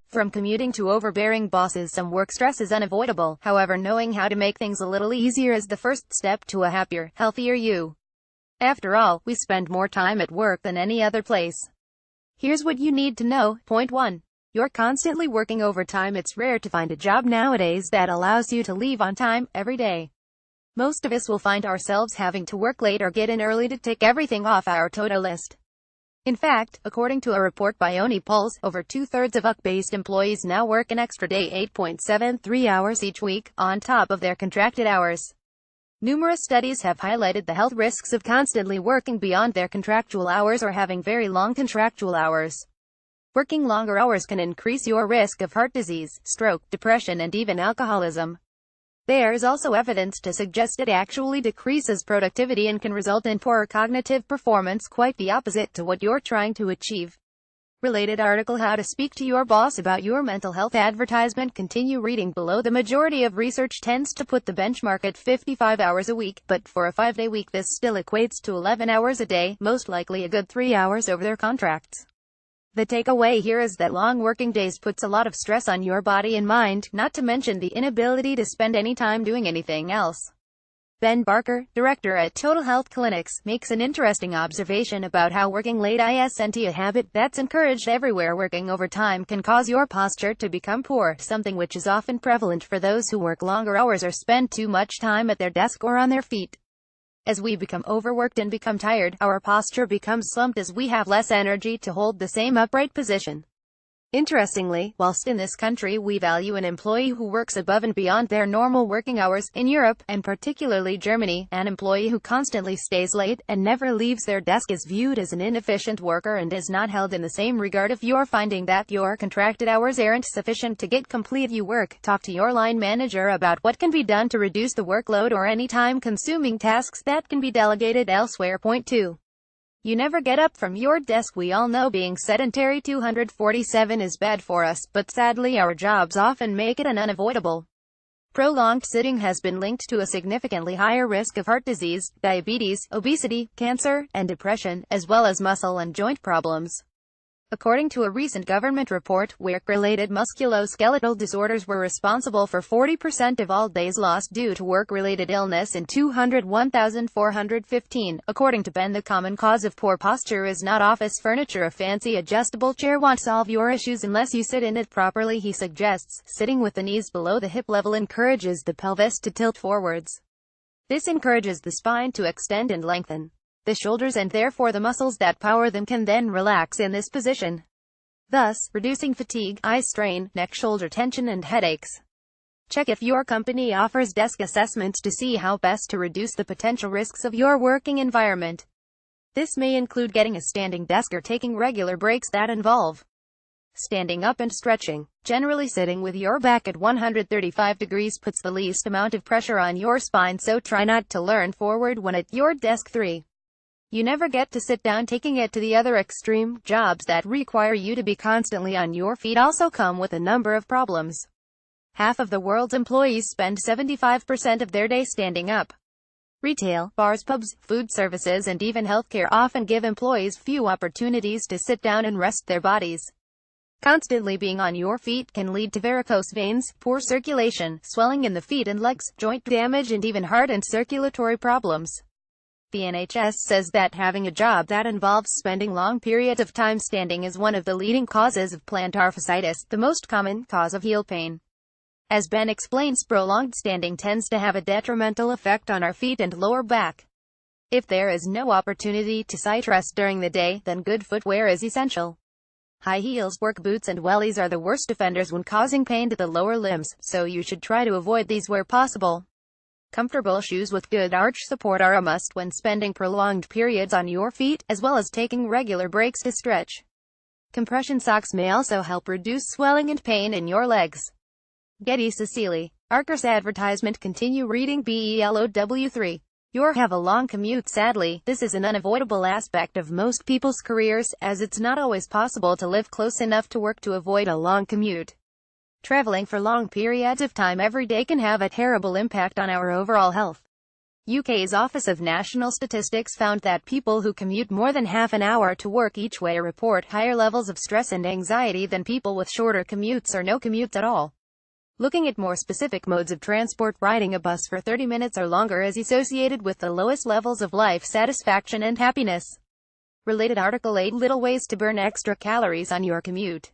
From commuting to overbearing bosses, some work stress is unavoidable. However, knowing how to make things a little easier is the first step to a happier, healthier you. After all, we spend more time at work than any other place. Here's what you need to know. Point 1. You're constantly working overtime. It's rare to find a job nowadays that allows you to leave on time every day. Most of us will find ourselves having to work late or get in early to tick everything off our to-do list. In fact, according to a report by ONI-Pulse, over two-thirds of UK-based employees now work an extra day 8.73 hours each week, on top of their contracted hours. Numerous studies have highlighted the health risks of constantly working beyond their contractual hours or having very long contractual hours. Working longer hours can increase your risk of heart disease, stroke, depression, and even alcoholism. There is also evidence to suggest it actually decreases productivity and can result in poorer cognitive performance, quite the opposite to what you're trying to achieve. Related article: How to speak to your boss about your mental health advertisement. Continue reading below. The majority of research tends to put the benchmark at 55 hours a week, but for a 5-day week this still equates to 11 hours a day, most likely a good 3 hours over their contracts. The takeaway here is that long working days puts a lot of stress on your body and mind, not to mention the inability to spend any time doing anything else. Ben Barker, director at Total Health Clinics, makes an interesting observation about how working late isn't a habit that's encouraged everywhere. Working overtime can cause your posture to become poor, something which is often prevalent for those who work longer hours or spend too much time at their desk or on their feet. As we become overworked and become tired, our posture becomes slumped as we have less energy to hold the same upright position. Interestingly, whilst in this country we value an employee who works above and beyond their normal working hours, in Europe, and particularly Germany, an employee who constantly stays late and never leaves their desk is viewed as an inefficient worker and is not held in the same regard. If you're finding that your contracted hours aren't sufficient to get complete your work, talk to your line manager about what can be done to reduce the workload or any time-consuming tasks that can be delegated elsewhere. Point 2. You never get up from your desk. We all know being sedentary 247 is bad for us, but sadly our jobs often make it an unavoidable. Prolonged sitting has been linked to a significantly higher risk of heart disease, diabetes, obesity, cancer, and depression, as well as muscle and joint problems. According to a recent government report, work-related musculoskeletal disorders were responsible for 40% of all days lost due to work-related illness in 201,415. According to Ben, the common cause of poor posture is not office furniture. A fancy adjustable chair won't solve your issues unless you sit in it properly. He suggests sitting with the knees below the hip level encourages the pelvis to tilt forwards. This encourages the spine to extend and lengthen. The shoulders and therefore the muscles that power them can then relax in this position, thus reducing fatigue, eye strain, neck-shoulder tension, and headaches. Check if your company offers desk assessments to see how best to reduce the potential risks of your working environment. This may include getting a standing desk or taking regular breaks that involve standing up and stretching. Generally, sitting with your back at 135 degrees puts the least amount of pressure on your spine, so try not to lean forward when at your desk. 3. You never get to sit down. Taking it to the other extreme, jobs that require you to be constantly on your feet also come with a number of problems. Half of the world's employees spend 75% of their day standing up. Retail, bars, pubs, food services, and even healthcare often give employees few opportunities to sit down and rest their bodies. Constantly being on your feet can lead to varicose veins, poor circulation, swelling in the feet and legs, joint damage, and even heart and circulatory problems. The NHS says that having a job that involves spending long periods of time standing is one of the leading causes of plantar fasciitis, the most common cause of heel pain. As Ben explains, prolonged standing tends to have a detrimental effect on our feet and lower back. If there is no opportunity to sit rest during the day, then good footwear is essential. High heels, work boots, and wellies are the worst offenders when causing pain to the lower limbs, so you should try to avoid these where possible. Comfortable shoes with good arch support are a must when spending prolonged periods on your feet, as well as taking regular breaks to stretch. Compression socks may also help reduce swelling and pain in your legs. Getty Cecily. Arcus advertisement. Continue reading below. 3. You have a long commute. Sadly, this is an unavoidable aspect of most people's careers, as it's not always possible to live close enough to work to avoid a long commute. Traveling for long periods of time every day can have a terrible impact on our overall health. UK's Office of National Statistics found that people who commute more than half an hour to work each way report higher levels of stress and anxiety than people with shorter commutes or no commutes at all. Looking at more specific modes of transport, riding a bus for 30 minutes or longer is associated with the lowest levels of life satisfaction and happiness. Related article: 8 Little Ways to Burn Extra Calories on Your Commute.